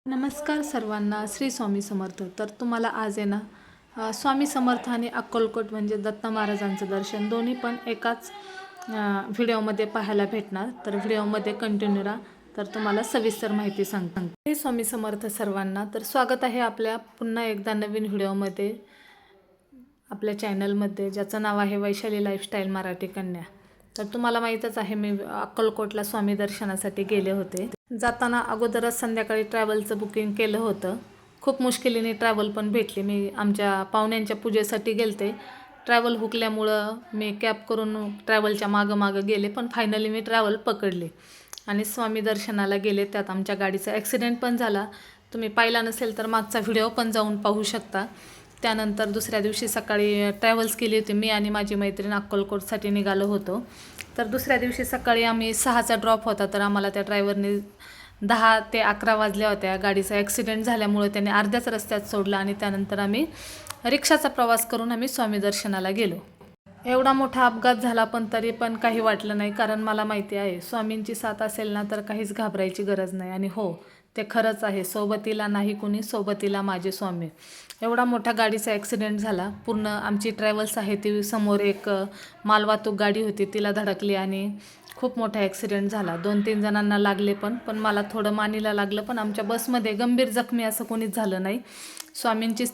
नमस्कार सर्वांना, श्री स्वामी समर्थ. तर तुम्हाला आज आहे ना स्वामी समर्थ आणि अक्कलकोट म्हणजे दत्त महाराजांचं दर्शन दोन्ही पण एकाच व्हिडिओमध्ये पाहायला भेटणार. तर व्हिडिओमध्ये कंटिन्यू राहा, तर तुम्हाला सविस्तर माहिती सांगते. श्री स्वामी समर्थ सर्वांना. तर स्वागत आहे आपल्या पुन्हा एकदा नवीन व्हिडिओमध्ये आपल्या चॅनलमध्ये, ज्याचं नाव आहे वैशाली लाईफस्टाईल मराठी कन्या. तर तुम्हाला माहीतच आहे मी अक्कलकोटला स्वामी दर्शनासाठी गेले होते. जाताना अगोदरच संध्याकाळी ट्रॅव्हलचं बुकिंग केलं होतं. खूप मुश्किलीने ट्रॅव्हल पण भेटली. मी आमच्या पाहुण्यांच्या पूजेसाठी गेलते. ट्रॅव्हल हुकल्यामुळं मी कॅब करून ट्रॅव्हलच्या मागं गेले, पण फायनली मी ट्रॅव्हल पकडली आणि स्वामी दर्शनाला गेले. त्यात आमच्या गाडीचा ॲक्सिडेंट पण झाला. तुम्ही पाहिला नसेल तर मागचा व्हिडिओ पण जाऊन पाहू शकता. त्यानंतर दुसऱ्या दिवशी सकाळी ट्रॅव्हल्स केली होती. मी आणि माझी मैत्रीण अक्कलकोटसाठी निघालो होतो. तर दुसऱ्या दिवशी सकाळी आम्ही 6चा ड्रॉप होता, तर आम्हाला त्या ड्रायव्हरने 10 ते 11 वाजल्या होत्या. गाडीचा ॲक्सिडेंट झाल्यामुळे त्याने अर्ध्याच रस्त्यात सोडलं आणि त्यानंतर आम्ही रिक्षाचा प्रवास करून आम्ही स्वामी दर्शनाला गेलो. एवढा मोठा अपघात झाला पण तरी पण काही वाटलं नाही, कारण मला माहिती आहे स्वामींची साथ असेल ना तर काहीच घाबरायची गरज नाही. आणि हो, ते खरंच आहे, सोबतीला नाही कुणी, सोबतीला माझे स्वामी. एवढा मोठा गाडीचा ॲक्सिडेंट झाला. पूर्ण आमची ट्रॅव्हल्स आहे ती समोर एक मालवाहतूक गाडी होती, तिला धडकली आणि खूप मोठा ॲक्सिडेंट झाला. 2-3 जणांना लागले पण मला थोडं मानीला लागलं. पण आमच्या बसमध्ये गंभीर जखमी असं कोणीच झालं नाही. स्वामींचीच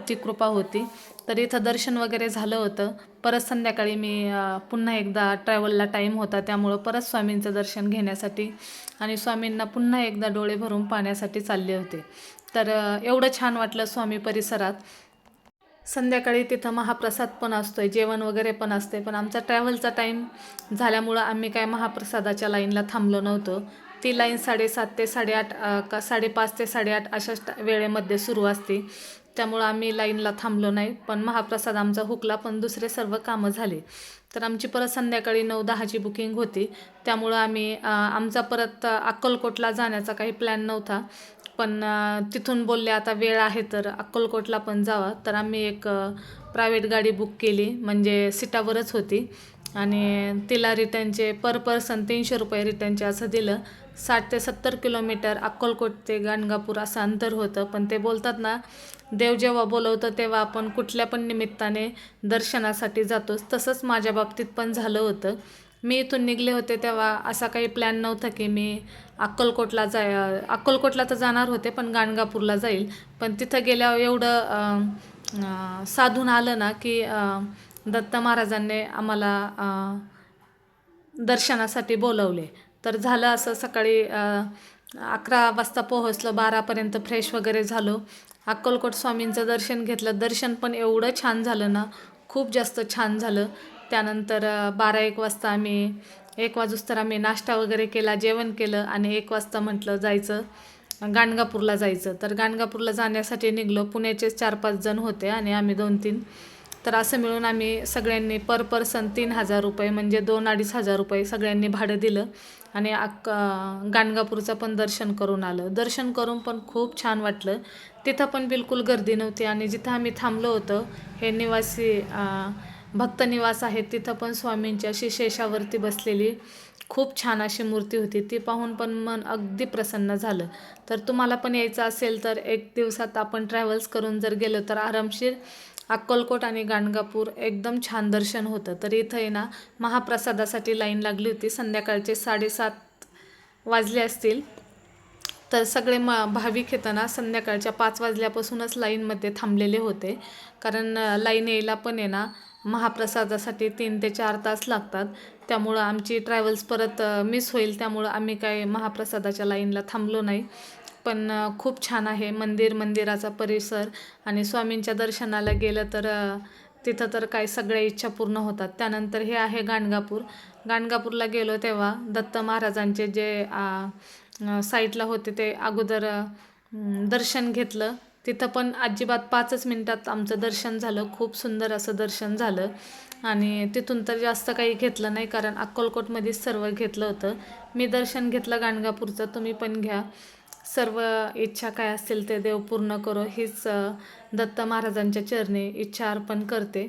ती कृपा होती. तर इथं दर्शन वगैरे झालं होतं. परत संध्याकाळी मी पुन्हा एकदा ट्रॅव्हलला टाईम होता, त्यामुळं परत स्वामींचं दर्शन घेण्यासाठी आणि स्वामींना पुन्हा एकदा डोळे भरून पाहण्यासाठी चालले होते. तर एवढं छान वाटलं स्वामी परिसरात. संध्याकाळी तिथं महाप्रसाद पण असतोय, जेवण वगैरे पण असते. पण आमचा ट्रॅव्हलचा टाईम झाल्यामुळं आम्ही काय महाप्रसादाच्या लाईनला थांबलो नव्हतो. ती लाईन 7:30 ते 8:30 का 5:30 ते 8:30 अशा वेळेमध्ये सुरू असते. त्यामुळं आम्ही लाईनला थांबलो नाही. पण महाप्रसाद आमचा हुकला, पण दुसरे सर्व कामं झाले. तर आमची परत संध्याकाळी 9-10ची बुकिंग होती. त्यामुळं आम्ही आमचा परत अक्कलकोटला जाण्याचा काही प्लॅन नव्हता. पण तिथून बोलले आता वेळ आहे तर अक्कलकोटला पण जावा. तर आम्ही एक प्रायव्हेट गाडी बुक केली, म्हणजे सीटावरच होती. आणि तिला रिटर्नचे पर पर्सन 300 रुपये रिटर्नचे असं दिलं. 60 ते 70 किलोमीटर अक्कलकोट ते गाणगापूर असं अंतर होतं. पण ते बोलतात ना, देव जेव्हा बोलवतं तेव्हा आपण कुठल्या पण निमित्ताने दर्शनासाठी जातोच. तसंच माझ्या बाबतीत पण झालं होतं. मी इथून निघले होते तेव्हा असा काही प्लॅन नव्हता की मी अक्कलकोटला तर जाणार होते, पण गाणगापूरला जाईल. पण तिथं गेल्यावर एवढं साधून आलं ना की दत्त महाराजांनी आम्हाला दर्शनासाठी बोलवले. तर झालं असं, सकाळी 11 वाजता पोहोचलो, 12पर्यंत फ्रेश वगैरे झालो. अक्कलकोट स्वामींचं दर्शन घेतलं. दर्शन पण एवढं छान झालं ना, खूप जास्त छान झालं. त्यानंतर 12-1 वाजता आम्ही 1 वाजूस्तर आम्ही नाश्ता वगैरे केला, जेवण केलं आणि 1 वाजता म्हटलं जायचं गाणगापूरला जायचं. तर गाणगापूरला जाण्यासाठी निघलो. पुण्याचे 4-5 जण होते आणि आम्ही 2-3. तर असं मिळून आम्ही सगळ्यांनी पर पर्सन 3,000 रुपये म्हणजे 2,500 रुपये सगळ्यांनी भाडं दिलं आणि गाणगापूरचं पण दर्शन करून आलं. दर्शन करून पण खूप छान वाटलं. तिथं पण बिलकुल गर्दी नव्हती. आणि जिथं आम्ही थांबलो होतो, हे निवासी भक्त निवास आहे, तिथं पण स्वामींची अशी शेषावरती बसलेली खूप छान अशी मूर्ती होती. ती पाहून पण मन अगदी प्रसन्न झालं. तर तुम्हाला पण यायचं असेल तर 1 दिवसात आपण ट्रॅव्हल्स करून जर गेलो तर आरामशीर अक्कलकोट आणि गाणगापूर एकदम छान दर्शन होतं. तर इथं आहे ना महाप्रसादासाठी लाईन लागली होती. संध्याकाळचे 7:30 वाजले असतील. तर सगळे भाविक येताना संध्याकाळच्या 5 वाजल्यापासूनच लाईनमध्ये थांबलेले होते, कारण लाईन यायला पण आहे ना महाप्रसादासाठी 3 ते 4 तास लागतात. त्यामुळं आमची ट्रॅव्हल्स परत मिस होईल, त्यामुळं आम्ही काय महाप्रसादाच्या लाईनला थांबलो नाही. पण खूप छान आहे मंदिराचा परिसर. आणि स्वामींच्या दर्शनाला गेलं तर तिथं तर काय सगळ्या इच्छा पूर्ण होतात. त्यानंतर हे आहे गाणगापूर. गाणगापूरला गेलो तेव्हा दत्त महाराजांचे जे साईटला होते ते अगोदर दर्शन घेतलं. तिथं पण अजिबात 5च मिनटात आमचं दर्शन झालं. खूप सुंदर असं दर्शन झालं. आणि तिथून तर जास्त काही घेतलं नाही, कारण अक्कलकोटमध्येच सर्व घेतलं होतं. मी दर्शन घेतलं गाणगापूरचं, तुम्ही पण घ्या. सर्व इच्छा काय असतील ते देव पूर्ण करो, हीच दत्त महाराजांच्या चरणी इच्छा अर्पण करते.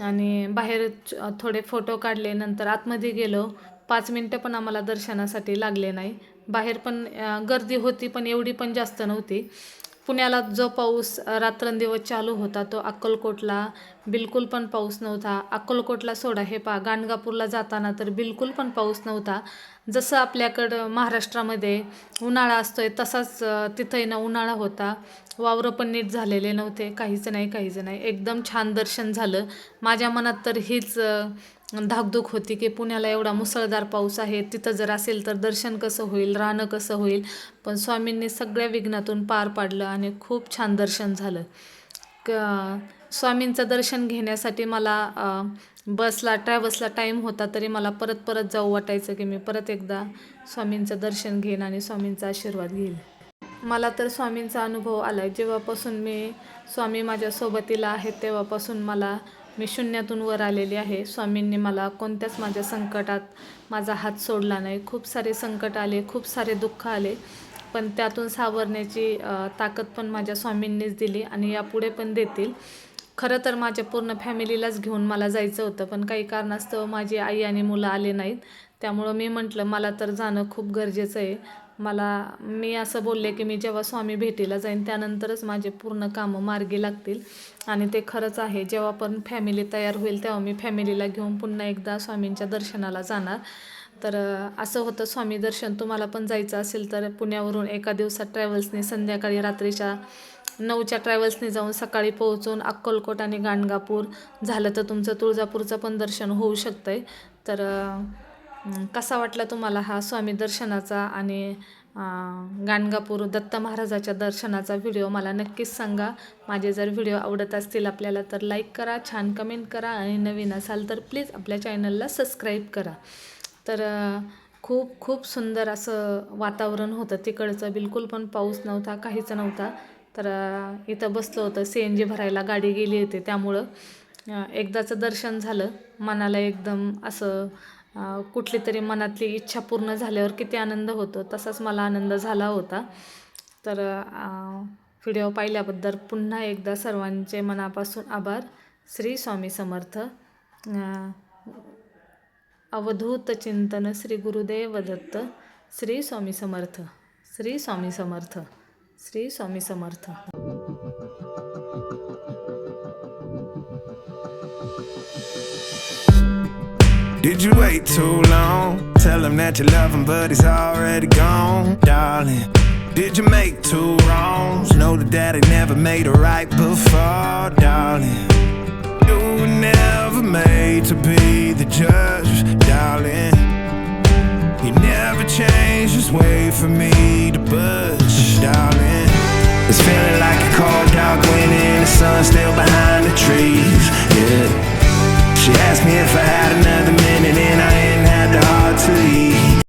आणि बाहेर थोडे फोटो काढले. नंतर आतमध्ये गेलो. 5 मिनटं पण आम्हाला दर्शनासाठी लागले नाही. बाहेर पण गर्दी होती, पण एवढी पण जास्त नव्हती. पुण्याला जो पाऊस रात्रंदिवस चालू होता तो अक्कलकोटला बिलकुल पण पाऊस नव्हता. अक्कलकोटला सोडा, हे पहा गाणगापूरला जाताना तर बिलकुल पण पाऊस नव्हता. जसं आपल्याकडं महाराष्ट्रामध्ये उन्हाळा असतोय तसाच तिथंही ना उन्हाळा होता. वावरं पण नीट झालेले नव्हते, काहीच नाही. एकदम छान दर्शन झालं. माझ्या मनात तर हीच धाकधूक होती की पुण्याला एवढा मुसळधार पाऊस आहे, तिथं जर असेल तर दर्शन कसं होईल, राहणं कसं होईल. पण स्वामींनी सगळ्या विघ्नातून पार पाडलं आणि खूप छान दर्शन झालं. स्वामींचं दर्शन घेण्यासाठी मला ट्रॅव्हल्सला टाईम होता, तरी मला परत जाऊ वाटायचं की मी परत एकदा स्वामींचं दर्शन घेईन आणि स्वामींचा आशीर्वाद घेईन. मला तर स्वामींचा अनुभव आला. जेव्हापासून मी स्वामी माझ्या सोबतीला आहेत तेव्हापासून मी शून्यातून वर आलेली आहे. स्वामींनी मला कोणत्याच माझ्या संकटात माझा हात सोडला नाही. खूप सारे संकट आले, खूप सारे दुःख आले, पण त्यातून सावरण्याची ताकद पण माझ्या स्वामींनीच दिली आणि यापुढे पण देतील. खरं तर माझ्या पूर्ण फॅमिलीलाच घेऊन मला जायचं होतं, पण काही कारणास्तव माझी आई आणि मुलं आले नाहीत. त्यामुळं मी म्हटलं मला तर जाणं खूप गरजेचं आहे. मी असं बोलले की मी जेव्हा स्वामी भेटीला जाईन त्यानंतरच माझे पूर्ण कामं मार्गी लागतील, आणि ते खरंच आहे. जेव्हा पण फॅमिली तयार होईल तेव्हा मी फॅमिलीला घेऊन पुन्हा एकदा स्वामींच्या दर्शनाला जाणार. तर असं होतं स्वामी दर्शन. तुम्हाला पण जायचं असेल तर पुण्यावरून एका दिवसात ट्रॅव्हल्सने संध्याकाळी रात्रीच्या 9च्या ट्रॅव्हल्सने जाऊन सकाळी पोहोचून अक्कलकोट आणि गाणगापूर झालं तर तुमचं तुळजापूरचं पण दर्शन होऊ शकतंय. तर कसा वाटला तुम्हाला हा स्वामी दर्शनाचा आणि गाणगापूर दत्त महाराजाच्या दर्शनाचा व्हिडिओ मला नक्कीच सांगा. माझे जर व्हिडिओ आवडत असतील आपल्याला तर लाईक करा, छान कमेंट करा, आणि नवीन असाल तर प्लीज आपल्या चॅनलला सबस्क्राईब करा. तर खूप सुंदर असं वातावरण होतं तिकडचं. बिलकुल पण पाऊस नव्हता, काहीच नव्हता. तर इथं बसलं होतं, CNG भरायला गाडी गेली होती, त्यामुळं एकदाचं दर्शन झालं. मनाला एकदम असं कुठली तरी मनातली इच्छा पूर्ण झाल्यावर किती आनंद होतो तसाच मला आनंद झाला होता. तर व्हिडिओ पाहिल्याबद्दल पुन्हा एकदा सर्वांचे मनापासून आभार. श्री स्वामी समर्थ. अवधूत चिंतन Shri Gurudev Datta. Shri Swami Samarth. Shri Swami Samarth. Shri Swami Samarth. Did you wait too long? Tell him that you love him, but he's already gone, darling. Did you make two wrongs? Know that daddy never made a right before, darling. You were never made to be the judge, darling. You never changed, just wait for me to budge, darling. It's feeling like a cold dark winter and the sun still behind the trees, yeah. She asked me if I had enough